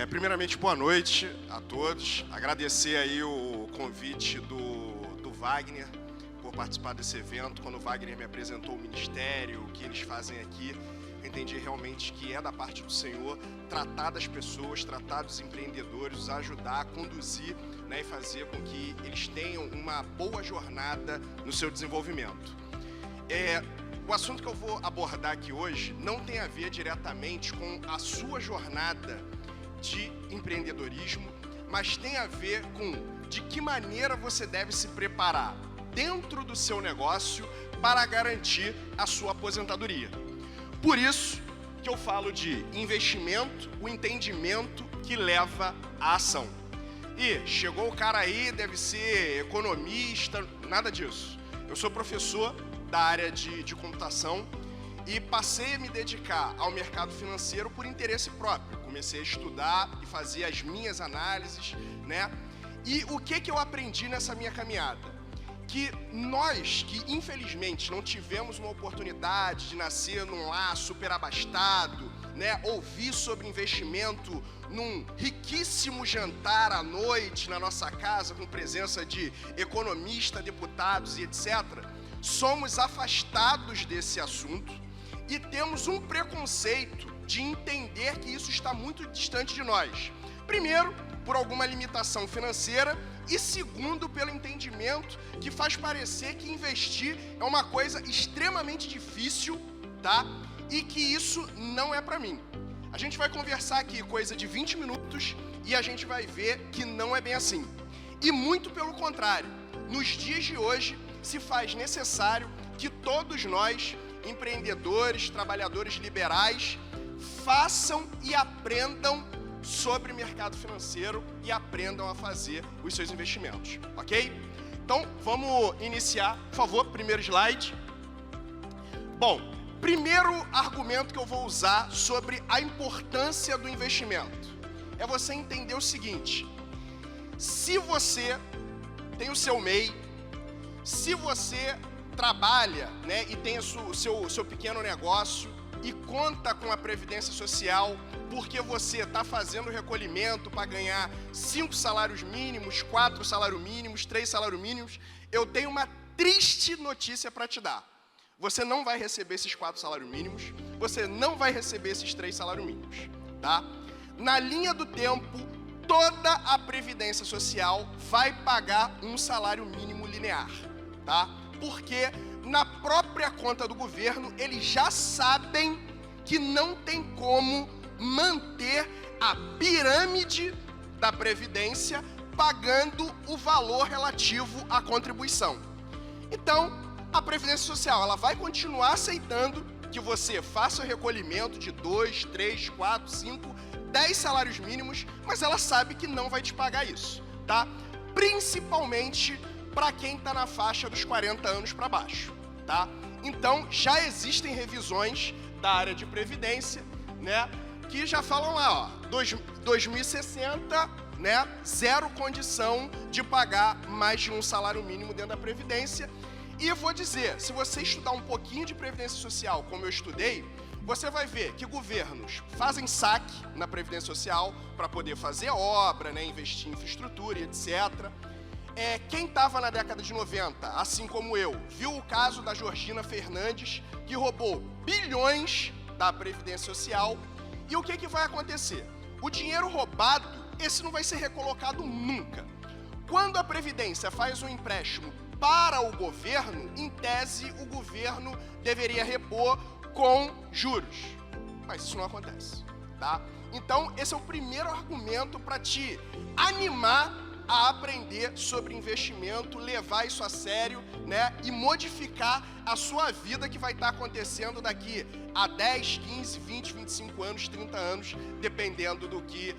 Primeiramente, boa noite a todos. Agradecer aí o convite do Wagner por participar desse evento. Quando o Wagner me apresentou o ministério, o que eles fazem aqui, eu entendi realmente que é da parte do Senhor tratar das pessoas, tratar dos empreendedores, os ajudar a conduzir, né, e fazer com que eles tenham uma boa jornada no seu desenvolvimento. O assunto que eu vou abordar aqui hoje não tem a ver diretamente com a sua jornada de empreendedorismo, mas tem a ver com de que maneira você deve se preparar dentro do seu negócio para garantir a sua aposentadoria. Por isso que eu falo de investimento, o entendimento que leva à ação. E chegou o cara aí, deve ser economista, nada disso. Eu sou professor da área de computação e passei a me dedicar ao mercado financeiro por interesse próprio. Comecei a estudar e fazer as minhas análises, né? E o que eu aprendi nessa minha caminhada? Que nós, que infelizmente não tivemos uma oportunidade de nascer num lar super abastado, né? Ouvir sobre investimento num riquíssimo jantar à noite na nossa casa, com presença de economistas, deputados e etc., somos afastados desse assunto e temos um preconceito de entender que isso está muito distante de nós. Primeiro, por alguma limitação financeira e segundo, pelo entendimento que faz parecer que investir é uma coisa extremamente difícil, tá? E que isso não é para mim. A gente vai conversar aqui coisa de 20 minutos e a gente vai ver que não é bem assim. E muito pelo contrário, nos dias de hoje se faz necessário que todos nós, empreendedores, trabalhadores liberais, façam e aprendam sobre mercado financeiro e aprendam a fazer os seus investimentos, ok? Então, vamos iniciar, por favor, primeiro slide. Bom, primeiro argumento que eu vou usar sobre a importância do investimento é você entender o seguinte: se você tem o seu MEI, se você trabalha, né, e tem o seu pequeno negócio e conta com a Previdência Social porque você está fazendo recolhimento para ganhar 5 salários mínimos, 4 salários mínimos, 3 salários mínimos, eu tenho uma triste notícia para te dar. Você não vai receber esses 4 salários mínimos, você não vai receber esses 3 salários mínimos, tá? Na linha do tempo, toda a Previdência Social vai pagar um salário mínimo linear, tá? Porque na própria conta do governo, eles já sabem que não tem como manter a pirâmide da Previdência pagando o valor relativo à contribuição. Então, a Previdência Social ela vai continuar aceitando que você faça o recolhimento de 2, 3, 4, 5, 10 salários mínimos, mas ela sabe que não vai te pagar isso, tá? Principalmente para quem está na faixa dos 40 anos para baixo, tá? Então, já existem revisões da área de Previdência, né, que já falam lá, ó, 2060, né, zero condição de pagar mais de um salário mínimo dentro da Previdência. E eu vou dizer, se você estudar um pouquinho de Previdência Social, como eu estudei, você vai ver que governos fazem saque na Previdência Social para poder fazer obra, né, investir em infraestrutura e etc. Quem estava na década de 90, assim como eu, viu o caso da Georgina Fernandes, que roubou bilhões da Previdência Social. E o que vai acontecer? O dinheiro roubado, esse não vai ser recolocado nunca. Quando a Previdência faz um empréstimo para o governo, em tese, o governo deveria repor com juros. Mas isso não acontece, tá? Então, esse é o primeiro argumento para te animar a aprender sobre investimento, levar isso a sério, né, e modificar a sua vida que vai estar acontecendo daqui a 10, 15, 20, 25 anos, 30 anos, dependendo do que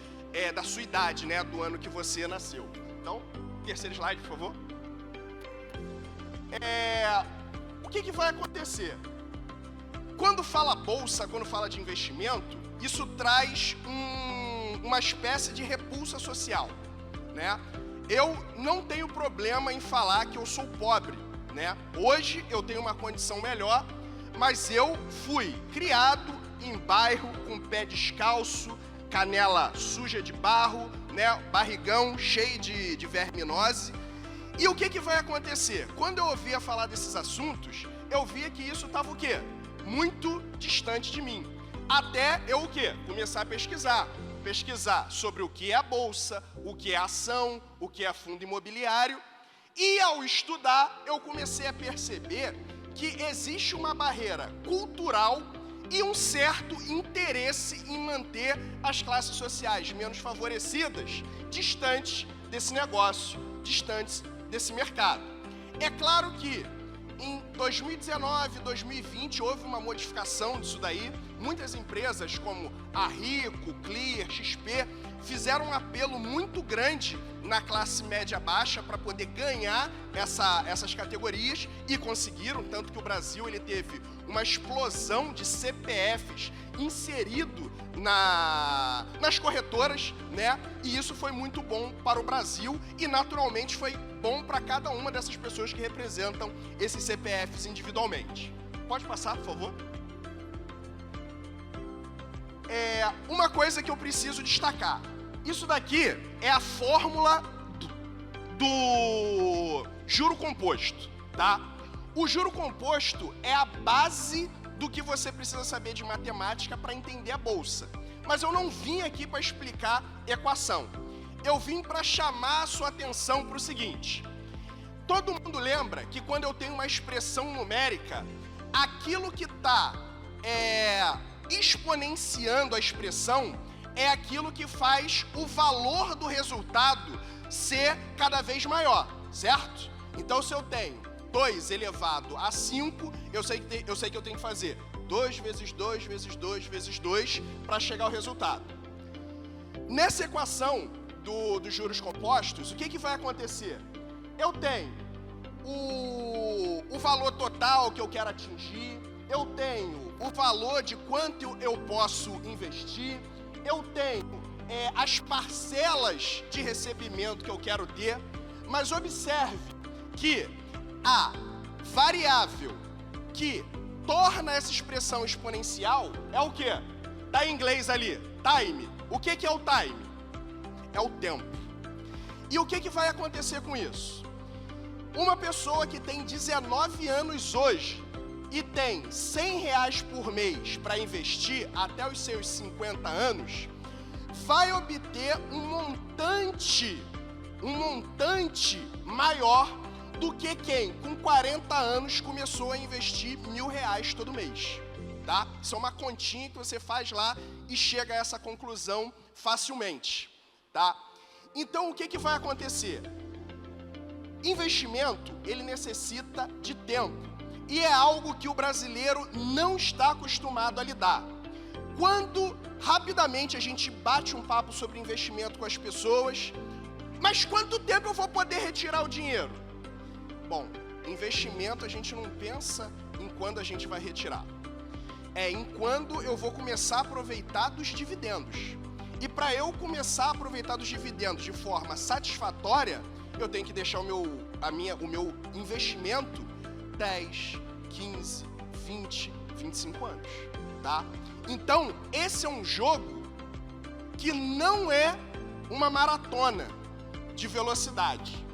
da sua idade, né, do ano que você nasceu. Então, terceiro slide, por favor. O que vai acontecer? Quando fala bolsa, quando fala de investimento, isso traz uma espécie de repulsa social, né? Eu não tenho problema em falar que eu sou pobre, né? Hoje eu tenho uma condição melhor, mas eu fui criado em bairro com pé descalço, canela suja de barro, né? Barrigão cheio de verminose. E o que vai acontecer? Quando eu ouvia falar desses assuntos, eu via que isso estava o quê? Muito distante de mim. Até eu o quê? Começar a pesquisar sobre o que é a bolsa, o que é ação, o que é fundo imobiliário. E ao estudar, eu comecei a perceber que existe uma barreira cultural e um certo interesse em manter as classes sociais menos favorecidas distantes desse negócio, distantes desse mercado. É claro que em 2019, 2020, houve uma modificação disso daí. Muitas empresas como a Rico, Clear, XP, fizeram um apelo muito grande na classe média baixa para poder ganhar essas categorias e conseguiram, tanto que o Brasil ele teve uma explosão de CPFs inserido nas corretoras, né? E isso foi muito bom para o Brasil e naturalmente foi bom para cada uma dessas pessoas que representam esses CPFs individualmente. Pode passar, por favor? Uma coisa que eu preciso destacar. Isso daqui é a fórmula do juro composto, tá? O juro composto é a base do que você precisa saber de matemática para entender a bolsa. Mas eu não vim aqui para explicar equação. Eu vim para chamar a sua atenção para o seguinte. Todo mundo lembra que quando eu tenho uma expressão numérica, aquilo que está exponenciando a expressão é aquilo que faz o valor do resultado ser cada vez maior, certo? Então, se eu tenho 2 elevado a 5, eu sei que eu tenho que fazer 2 vezes 2 vezes 2 vezes 2 para chegar ao resultado. Nessa equação dos juros compostos, o que vai acontecer? Eu tenho o valor total que eu quero atingir, eu tenho o valor de quanto eu posso investir, eu tenho as parcelas de recebimento que eu quero ter, mas observe que a variável que torna essa expressão exponencial é o quê? Tá em inglês ali, time. O que é o time? É o tempo. E o que vai acontecer com isso? Uma pessoa que tem 19 anos hoje e tem R$100 por mês para investir até os seus 50 anos, vai obter um montante maior do que quem com 40 anos começou a investir R$1.000 todo mês, tá? Isso é uma continha que você faz lá e chega a essa conclusão facilmente, tá? Então, o que vai acontecer? Investimento, ele necessita de tempo. E é algo que o brasileiro não está acostumado a lidar. Quando rapidamente a gente bate um papo sobre investimento com as pessoas, mas quanto tempo eu vou poder retirar o dinheiro? Bom, investimento a gente não pensa em quando a gente vai retirar. É em quando eu vou começar a aproveitar dos dividendos. E para eu começar a aproveitar dos dividendos de forma satisfatória, eu tenho que deixar o meu investimento 10, 15, 20, 25 anos, tá? Então, esse é um jogo que não é uma maratona de velocidade.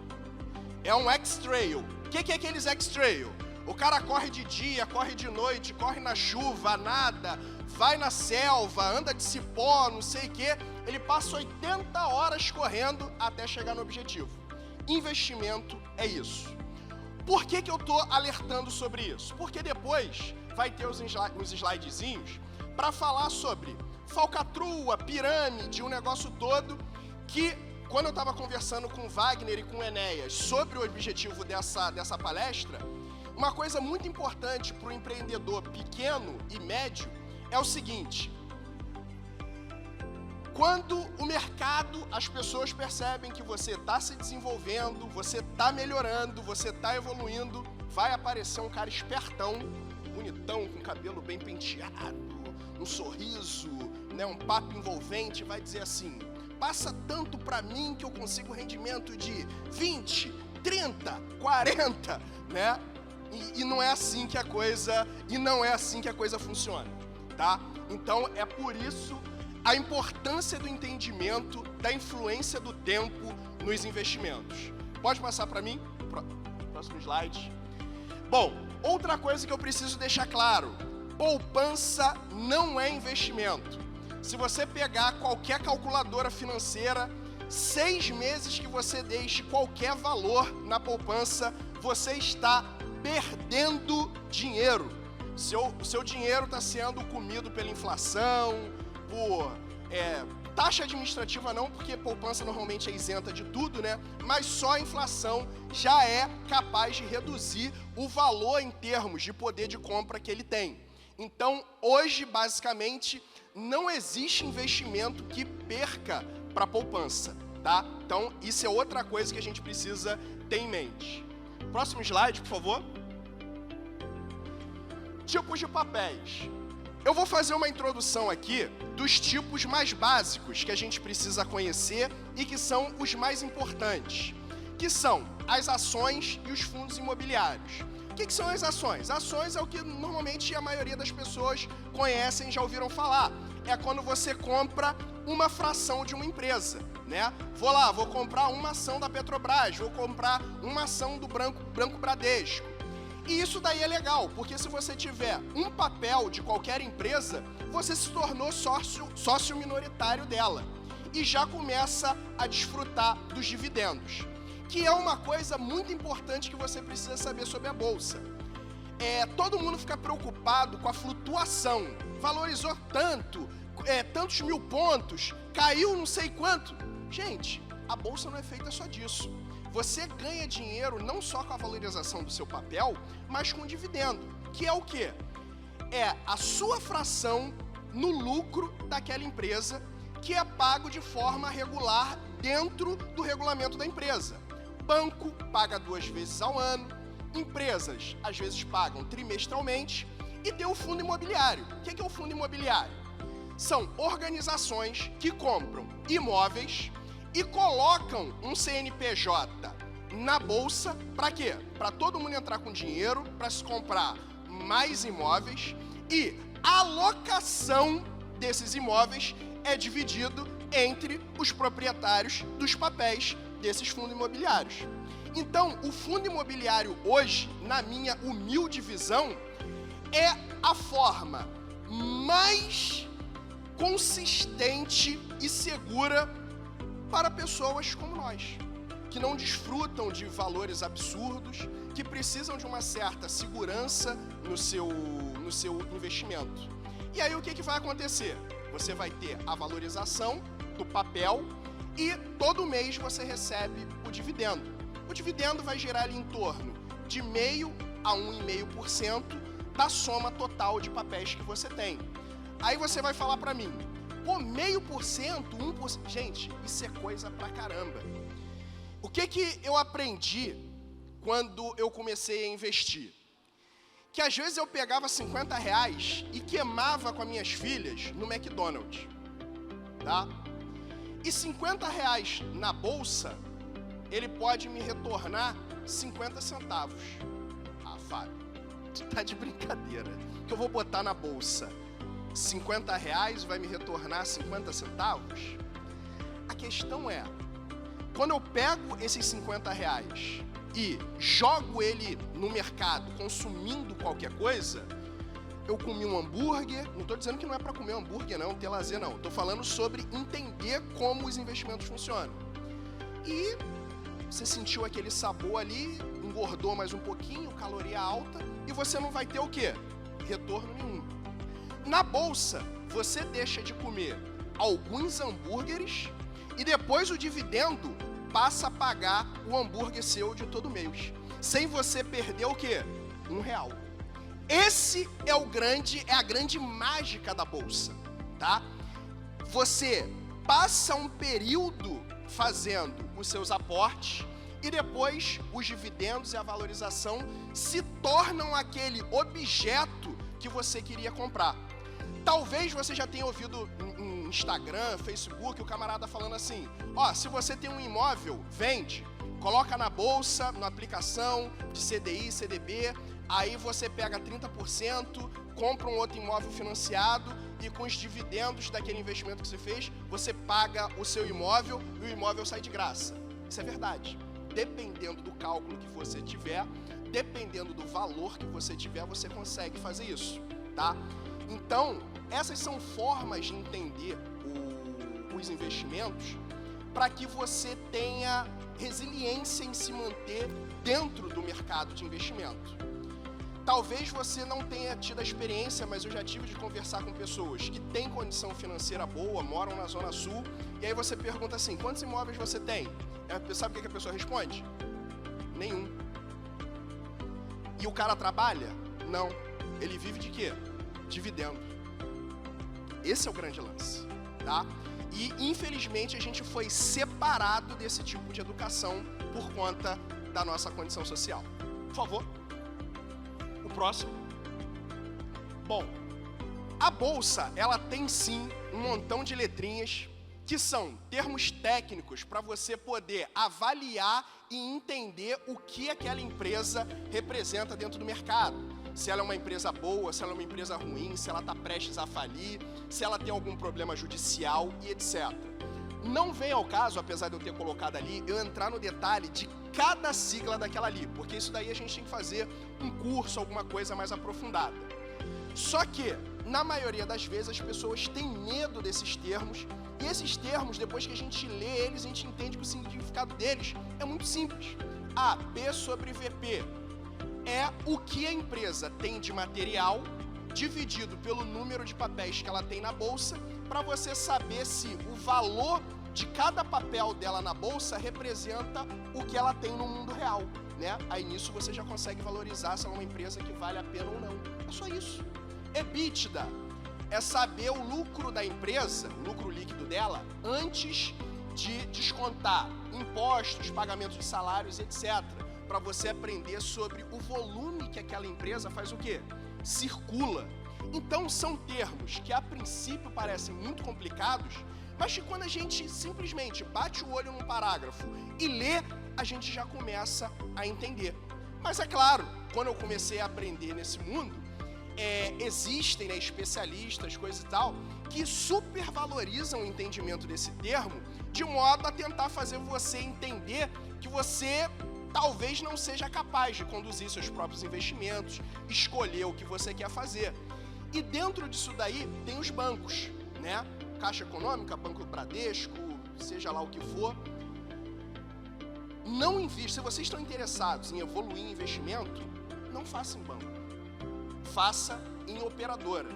É um X-Trail. O que é aqueles X-Trail? O cara corre de dia, corre de noite, corre na chuva, nada, vai na selva, anda de cipó, não sei o quê. Ele passa 80 horas correndo até chegar no objetivo. Investimento é isso. Por que eu estou alertando sobre isso? Porque depois vai ter uns slidezinhos para falar sobre falcatrua, pirâmide, um negócio todo que, quando eu estava conversando com o Wagner e com o Enéas sobre o objetivo dessa palestra, uma coisa muito importante para o empreendedor pequeno e médio é o seguinte: quando o mercado, as pessoas percebem que você está se desenvolvendo, você está melhorando, você está evoluindo, vai aparecer um cara espertão, bonitão, com cabelo bem penteado, um sorriso, né, um papo envolvente, vai dizer assim: passa tanto para mim que eu consigo rendimento de 20, 30, 40, né? E não é assim que a coisa funciona, tá? Então é por isso a importância do entendimento da influência do tempo nos investimentos. Pode passar para mim? Próximo slide. Bom, outra coisa que eu preciso deixar claro: poupança não é investimento. Se você pegar qualquer calculadora financeira, 6 meses que você deixe qualquer valor na poupança, você está perdendo dinheiro. Seu dinheiro está sendo comido pela inflação, por taxa administrativa não, porque poupança normalmente é isenta de tudo, né? Mas só a inflação já é capaz de reduzir o valor em termos de poder de compra que ele tem. Então, hoje, basicamente, não existe investimento que perca para a poupança, tá? Então, isso é outra coisa que a gente precisa ter em mente. Próximo slide, por favor. Tipos de papéis. Eu vou fazer uma introdução aqui dos tipos mais básicos que a gente precisa conhecer e que são os mais importantes, que são as ações e os fundos imobiliários. O que são as ações? Ações é o que normalmente a maioria das pessoas conhecem, já ouviram falar. É quando você compra uma fração de uma empresa, né? Vou comprar uma ação da Petrobras, vou comprar uma ação do Banco Bradesco. E isso daí é legal, porque se você tiver um papel de qualquer empresa, você se tornou sócio minoritário dela e já começa a desfrutar dos dividendos, que é uma coisa muito importante que você precisa saber sobre a Bolsa. Todo mundo fica preocupado com a flutuação, valorizou tanto, tantos mil pontos, caiu não sei quanto. Gente, a Bolsa não é feita só disso. Você ganha dinheiro não só com a valorização do seu papel, mas com dividendo, que é o quê? É a sua fração no lucro daquela empresa, que é pago de forma regular dentro do regulamento da empresa. Banco paga 2 vezes ao ano, empresas às vezes pagam trimestralmente, e tem o fundo imobiliário. O que é o fundo imobiliário? São organizações que compram imóveis e colocam um CNPJ na bolsa, para quê? Para todo mundo entrar com dinheiro, para se comprar mais imóveis, e a alocação desses imóveis é dividido entre os proprietários dos papéis desses fundos imobiliários. Então, o fundo imobiliário hoje, na minha humilde visão, é a forma mais consistente e segura para pessoas como nós, que não desfrutam de valores absurdos, que precisam de uma certa segurança no seu investimento. E aí o que vai acontecer? Você vai ter a valorização do papel e todo mês você recebe o dividendo. O dividendo vai gerar ali em torno de 0,5% a 1,5% da soma total de papéis que você tem. Aí você vai falar para mim, pô, 0,5%, 1%, gente, isso é coisa pra caramba. O que eu aprendi quando eu comecei a investir? Que às vezes eu pegava R$50 e queimava com as minhas filhas no McDonald's, tá? E R$50 na bolsa, ele pode me retornar 50 centavos. Ah, Fábio, tu tá de brincadeira. Que eu vou botar na bolsa R$50 vai me retornar 50 centavos? A questão é, quando eu pego esses R$50 e jogo ele no mercado consumindo qualquer coisa, eu comi um hambúrguer, não estou dizendo que não é para comer hambúrguer não, ter lazer não, estou falando sobre entender como os investimentos funcionam. E você sentiu aquele sabor ali, engordou mais um pouquinho, caloria alta, e você não vai ter o quê? Retorno nenhum. Na bolsa, você deixa de comer alguns hambúrgueres e depois o dividendo passa a pagar o hambúrguer seu de todo mês, sem você perder o quê? R$1. Esse é a grande mágica da bolsa, tá? Você passa um período fazendo os seus aportes e depois os dividendos e a valorização se tornam aquele objeto que você queria comprar. Talvez você já tenha ouvido em Instagram, Facebook, o camarada falando assim, ó, se você tem um imóvel, vende, coloca na bolsa, na aplicação de CDI, CDB, aí você pega 30%, compra um outro imóvel financiado e com os dividendos daquele investimento que você fez, você paga o seu imóvel e o imóvel sai de graça. Isso é verdade. Dependendo do cálculo que você tiver, dependendo do valor que você tiver, você consegue fazer isso, tá? Então, essas são formas de entender os investimentos para que você tenha resiliência em se manter dentro do mercado de investimento. Talvez você não tenha tido a experiência, mas eu já tive de conversar com pessoas que têm condição financeira boa, moram na Zona Sul, e aí você pergunta assim, quantos imóveis você tem? Sabe o que a pessoa responde? Nenhum. E o cara trabalha? Não. Ele vive de quê? Dividendo. Esse é o grande lance, tá? E, infelizmente, a gente foi separado desse tipo de educação por conta da nossa condição social. Por favor. O próximo. Bom, a bolsa, ela tem sim um montão de letrinhas que são termos técnicos para você poder avaliar e entender o que aquela empresa representa dentro do mercado. Se ela é uma empresa boa, se ela é uma empresa ruim, se ela está prestes a falir, se ela tem algum problema judicial e etc. Não vem ao caso, apesar de eu ter colocado ali, eu entrar no detalhe de cada sigla daquela ali, porque isso daí a gente tem que fazer um curso, alguma coisa mais aprofundada. Só que, na maioria das vezes, as pessoas têm medo desses termos, e esses termos, depois que a gente lê eles, a gente entende que o significado deles é muito simples. A, P sobre VP, é o que a empresa tem de material, dividido pelo número de papéis que ela tem na bolsa, para você saber se o valor de cada papel dela na bolsa representa o que ela tem no mundo real, né? Aí nisso você já consegue valorizar se ela é uma empresa que vale a pena ou não. É só isso. EBITDA é saber o lucro da empresa, o lucro líquido dela, antes de descontar impostos, pagamentos de salários, etc. Para você aprender sobre o volume que aquela empresa faz o quê? Circula. Então são termos que a princípio parecem muito complicados, mas que quando a gente simplesmente bate o olho num parágrafo e lê, a gente já começa a entender. Mas é claro, quando eu comecei a aprender nesse mundo, existem, né, especialistas, coisas e tal, que supervalorizam o entendimento desse termo de modo a tentar fazer você entender que você talvez não seja capaz de conduzir seus próprios investimentos, escolher o que você quer fazer. E dentro disso daí tem os bancos, né? Caixa Econômica, Banco Bradesco, seja lá o que for. Não invista, se vocês estão interessados em evoluir em investimento, não faça em banco. Faça em operadora,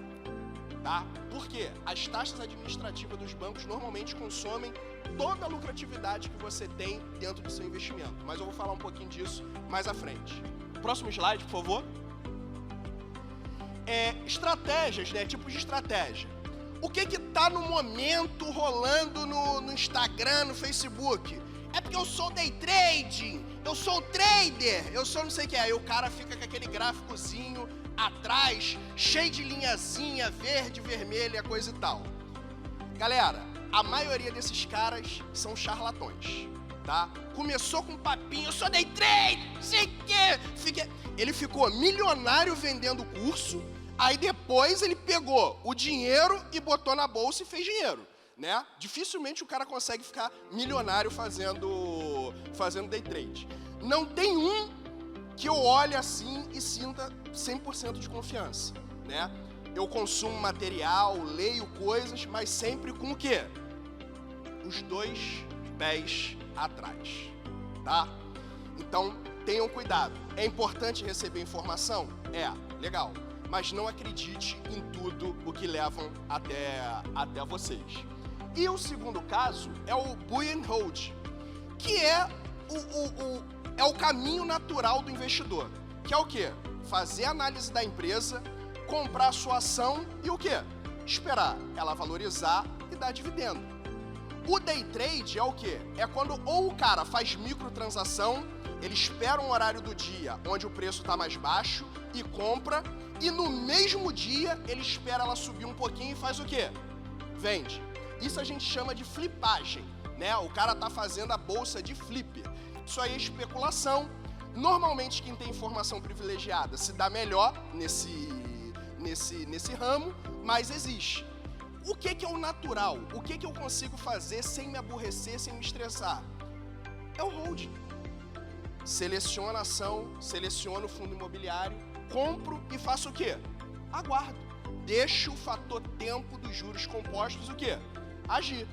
tá? Por quê? As taxas administrativas dos bancos normalmente consomem toda a lucratividade que você tem dentro do seu investimento. Mas eu vou falar um pouquinho disso mais à frente. Próximo slide, por favor. Estratégias, né? Tipos de estratégia. O que tá no momento rolando no Instagram, no Facebook? É porque eu sou day trading, eu sou trader, eu sou não sei o que. Aí o cara fica com aquele gráficozinho atrás, cheio de linhazinha, verde, vermelha, coisa e tal. Galera, a maioria desses caras são charlatões, tá? Começou com um papinho, eu sou day trade, não sei o quê. Ele ficou milionário vendendo curso, aí depois ele pegou o dinheiro e botou na bolsa e fez dinheiro, né? Dificilmente o cara consegue ficar milionário fazendo day trade. Não tem um que eu olhe assim e sinta 100% de confiança, né? Eu consumo material, leio coisas, mas sempre com o quê? Os 2 pés atrás, tá? Então, tenham cuidado. É importante receber informação? Legal. Mas não acredite em tudo o que levam até vocês. E o segundo caso é o buy and hold, que é o caminho natural do investidor, que é o quê? Fazer análise da empresa, comprar a sua ação e o quê? Esperar ela valorizar e dar dividendo. O day trade é o quê? É quando ou o cara faz microtransação, ele espera um horário do dia onde o preço está mais baixo e compra, e no mesmo dia ele espera ela subir um pouquinho e faz o quê? Vende. Isso a gente chama de flipagem, né? O cara tá fazendo a bolsa de flip. Isso aí é especulação. Normalmente quem tem informação privilegiada se dá melhor nesse ramo, mas existe. O que é o natural? O que eu consigo fazer sem me aborrecer, sem me estressar? É o holding. Seleciono a ação, seleciono o fundo imobiliário, compro e faço o quê? Aguardo. Deixo o fator tempo dos juros compostos o quê? Agir,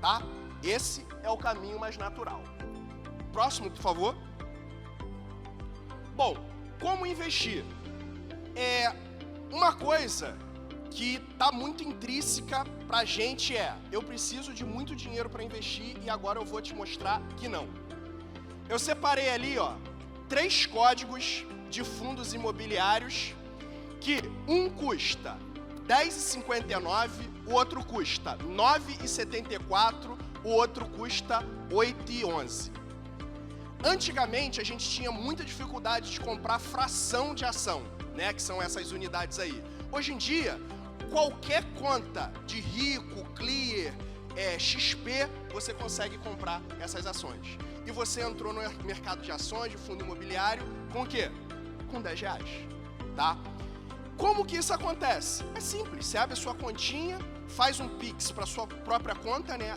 tá? Esse é o caminho mais natural. Próximo, por favor. Bom, como investir? Uma coisa que está muito intrínseca pra gente eu preciso de muito dinheiro para investir e agora eu vou te mostrar que não. Eu separei ali, 3 códigos de fundos imobiliários que um custa R$10,59, o outro custa R$9,74, o outro custa R$8,11. Antigamente a gente tinha muita dificuldade de comprar fração de ação, né, que são essas unidades aí. Hoje em dia, qualquer conta de Rico, Clear, XP, você consegue comprar essas ações. E você entrou no mercado de ações, de fundo imobiliário, com o quê? Com R$10, tá? Como que isso acontece? É simples, você abre a sua continha, faz um Pix para sua própria conta, né?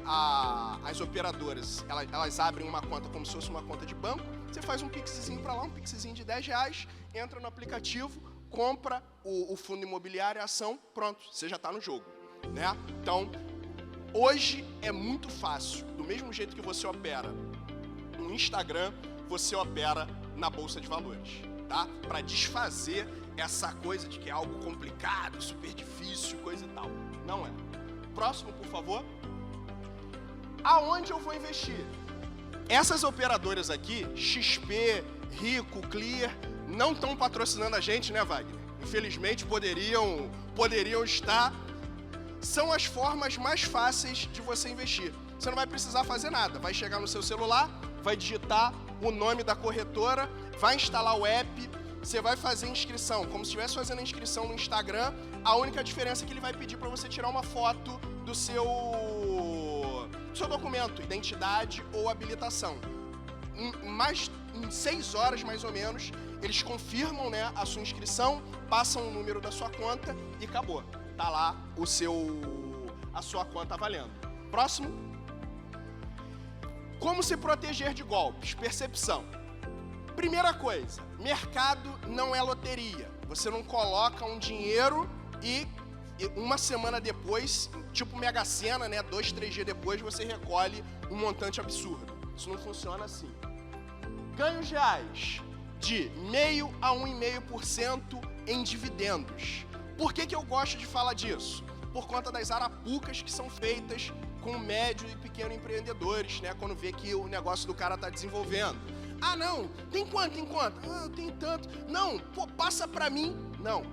As operadoras, elas abrem uma conta como se fosse uma conta de banco, você faz um Pixzinho para lá, um Pixzinho de R$10, entra no aplicativo, compra o fundo imobiliário, a ação, pronto, você já está no jogo, né? Então, hoje é muito fácil, do mesmo jeito que você opera no Instagram, você opera na Bolsa de Valores, tá? Para desfazer essa coisa de que é algo complicado, super difícil, coisa e tal. Não é. Próximo, por favor. Aonde eu vou investir? Essas operadoras aqui, XP, Rico, Clear, não estão patrocinando a gente, né, Wagner? Infelizmente, poderiam estar. São as formas mais fáceis de você investir. Você não vai precisar fazer nada. Vai chegar no seu celular, vai digitar o nome da corretora, vai instalar o app, você vai fazer inscrição, como se estivesse fazendo a inscrição no Instagram. A única diferença é que ele vai pedir para você tirar uma foto do seu documento, identidade ou habilitação. Em 6 horas, mais ou menos, eles confirmam, né, a sua inscrição, passam o número da sua conta e acabou. Tá lá a sua conta valendo. Próximo. Como se proteger de golpes? Percepção. Primeira coisa, mercado não é loteria. Você não coloca um dinheiro e uma semana depois, tipo Mega Sena, né, 2, 3 dias depois, você recolhe um montante absurdo. Isso não funciona assim. Ganhos reais de 0,5% a 1,5% em dividendos. Por que eu gosto de falar disso? Por conta das arapucas que são feitas com médio e pequeno empreendedores, né, quando vê que o negócio do cara está desenvolvendo. Ah, não, tem quanto? Ah, eu tenho tanto. Não, pô, passa pra mim. Não.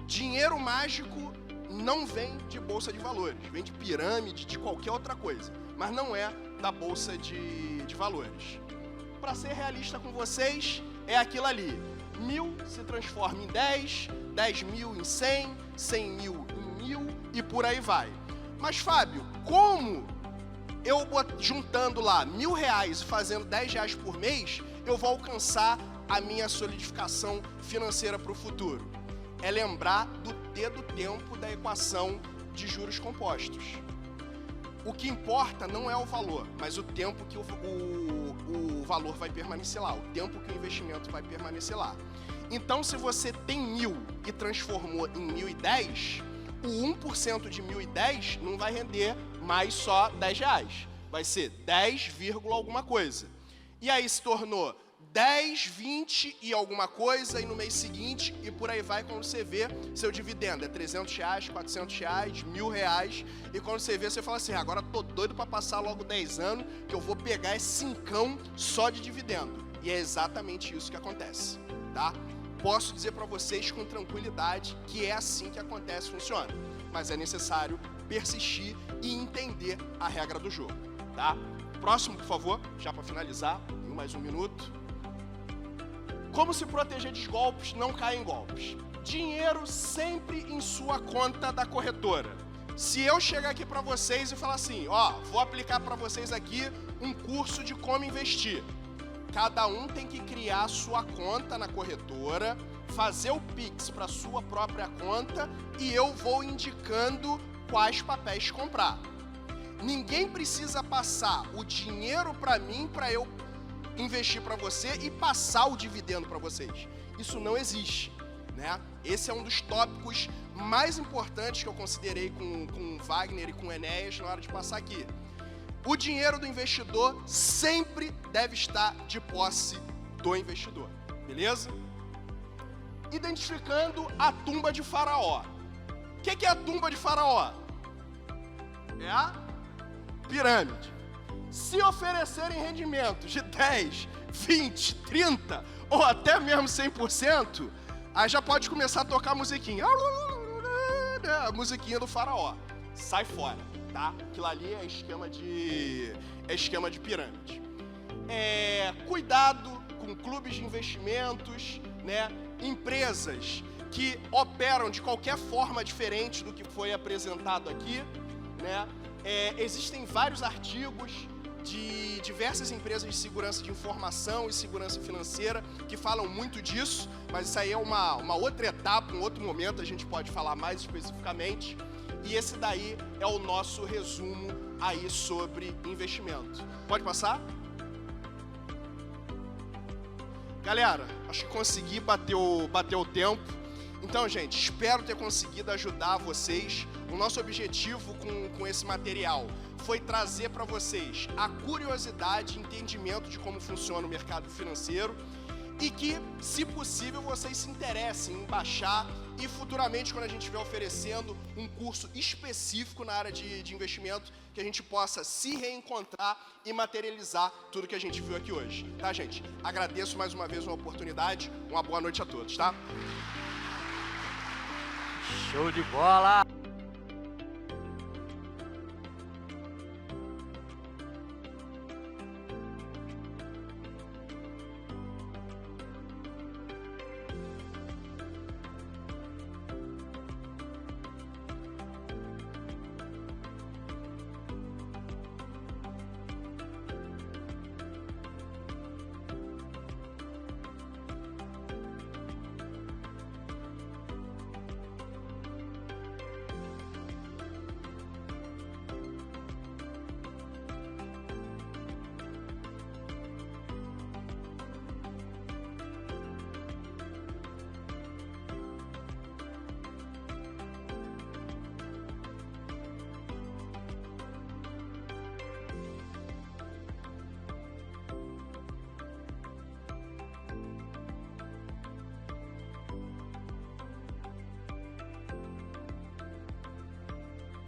Dinheiro mágico não vem de bolsa de valores, vem de pirâmide, de qualquer outra coisa, mas não é da bolsa de valores. Para ser realista com vocês, é aquilo ali. 1.000 se transforma em 10, 10.000 em 100, 100.000 em 1.000 e por aí vai. Mas, Fábio, como eu juntando lá R$1.000 e fazendo R$10 por mês, eu vou alcançar a minha solidificação financeira para o futuro? É lembrar do T do tempo da equação de juros compostos. O que importa não é o valor, mas o tempo que o valor vai permanecer lá, o tempo que o investimento vai permanecer lá. Então, se você tem 1.000 e transformou em 1.010, o 1% de 1.010 não vai render mais só R$10, vai ser 10, alguma coisa. E aí se tornou 10, 20 e alguma coisa, e no mês seguinte, e por aí vai, quando você vê, seu dividendo é R$300, R$400, R$1.000, e quando você vê, você fala assim, agora tô doido para passar logo 10 anos, que eu vou pegar esse 5 só de dividendo. E é exatamente isso que acontece, tá? Posso dizer para vocês com tranquilidade que é assim que acontece, funciona. Mas é necessário persistir e entender a regra do jogo, tá? Próximo, por favor, já para finalizar, em mais 1 minuto. Como se proteger de golpes, não cair em golpes? Dinheiro sempre em sua conta da corretora. Se eu chegar aqui para vocês e falar assim, vou aplicar para vocês aqui um curso de como investir. Cada um tem que criar a sua conta na corretora, fazer o Pix para sua própria conta e eu vou indicando quais papéis comprar. Ninguém precisa passar o dinheiro para mim para eu investir para você e passar o dividendo para vocês. Isso não existe, né? Esse é um dos tópicos mais importantes que eu considerei com o Wagner e com o Enéas na hora de passar aqui. O dinheiro do investidor sempre deve estar de posse do investidor, beleza? Identificando a tumba de Faraó. O que é a tumba de Faraó? É a pirâmide. Se oferecerem rendimentos de 10, 20, 30 ou até mesmo 100%, aí já pode começar a tocar a musiquinha. A musiquinha do Faraó. Sai fora, tá? Aquilo ali é esquema de pirâmide. Cuidado com clubes de investimentos, né? Empresas que operam de qualquer forma diferente do que foi apresentado aqui, né? Existem vários artigos de diversas empresas de segurança de informação e segurança financeira que falam muito disso, mas isso aí é uma outra etapa, um outro momento, a gente pode falar mais especificamente. E esse daí é o nosso resumo aí sobre investimento. Pode passar? Galera, acho que consegui bater o tempo. Então, gente, espero ter conseguido ajudar vocês. O nosso objetivo com esse material foi trazer para vocês a curiosidade e entendimento de como funciona o mercado financeiro e que, se possível, vocês se interessem em baixar e futuramente, quando a gente estiver oferecendo um curso específico na área de investimento, que a gente possa se reencontrar e materializar tudo que a gente viu aqui hoje. Tá, gente? Agradeço mais uma vez a oportunidade. Uma boa noite a todos, tá? Show de bola!